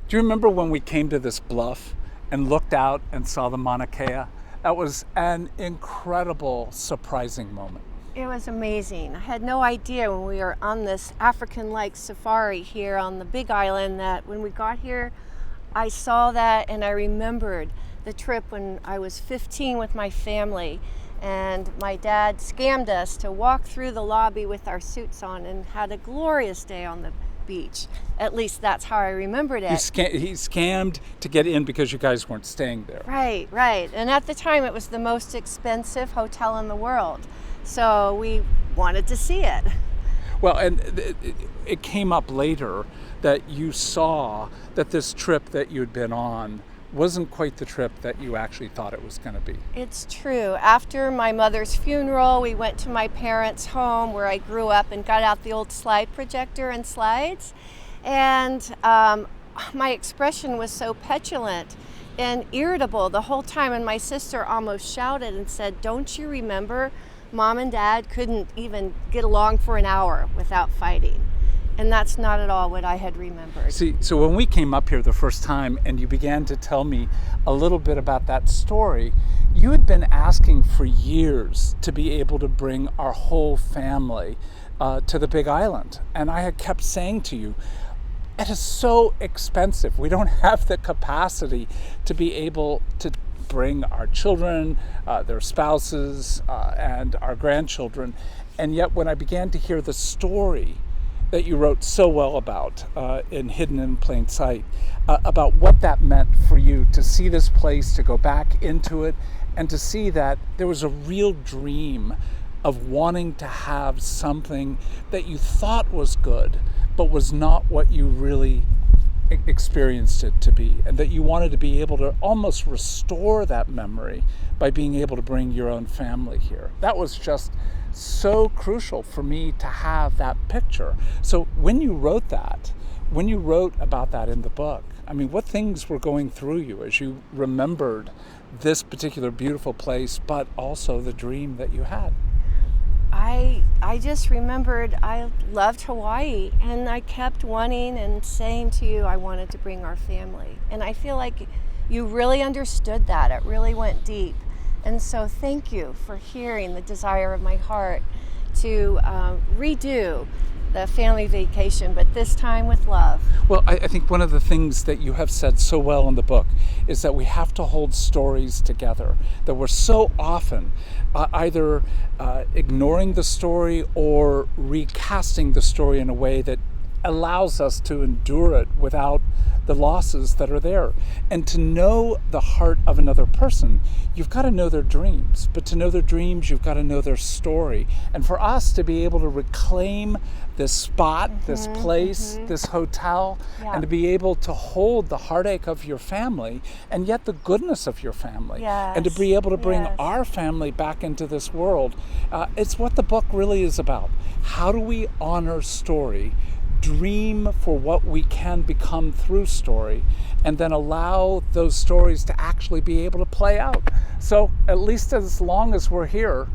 Do you remember when we came to this bluff and looked out and saw the Mauna Kea? That was an incredible, surprising moment. It was amazing. I had no idea when we were on this African-like safari here on the Big Island that when we got here, I saw that and I remembered the trip when I was 15 with my family, and my dad scammed us to walk through the lobby with our suits on and had a glorious day on the beach. At least that's how I remembered it. He scammed to get in because you guys weren't staying there. Right. And at the time it was the most expensive hotel in the world. So we wanted to see it. Well, and it came up later that you saw that this trip that you'd been on wasn't quite the trip that you actually thought it was going to be. It's true. After my mother's funeral, we went to my parents' home where I grew up and got out the old slide projector and slides. And my expression was so petulant and irritable the whole time. And my sister almost shouted and said, "Don't you remember? Mom and Dad couldn't even get along for an hour without fighting." And that's not at all what I had remembered. See, so when we came up here the first time and you began to tell me a little bit about that story, you had been asking for years to be able to bring our whole family to the Big Island. And I had kept saying to you, it is so expensive. We don't have the capacity to be able to bring our children, their spouses, and our grandchildren. And yet when I began to hear the story that you wrote so well about in Hidden in Plain Sight, about what that meant for you to see this place, to go back into it, and to see that there was a real dream of wanting to have something that you thought was good, but was not what you really experienced it to be, and that you wanted to be able to almost restore that memory by being able to bring your own family here. That was just so crucial for me to have that picture. So when you wrote about that in the book, I mean, what things were going through you as you remembered this particular beautiful place, but also the dream that you had? I just remembered I loved Hawaii, and I kept wanting and saying to you I wanted to bring our family. And I feel like you really understood that. It really went deep. And so thank you for hearing the desire of my heart to redo the family vacation, but this time with love. Well, I think one of the things that you have said so well in the book is that we have to hold stories together, that we're so often either ignoring the story or recasting the story in a way that allows us to endure it without the losses that are there. And to know the heart of another person, you've got to know their dreams. But to know their dreams, you've got to know their story. And for us to be able to reclaim this spot, this place, this hotel, and to be able to hold the heartache of your family and yet the goodness of your family, and to be able to bring our family back into this world, it's what the book really is about. How do we honor story, dream for what we can become through story, and then allow those stories to actually be able to play out? So at least as long as we're here,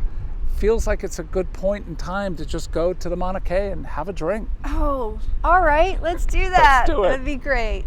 feels like it's a good point in time to just go to the Mauna Kea and have a drink. Oh, all right, let's do that. Let's do it. That'd be great.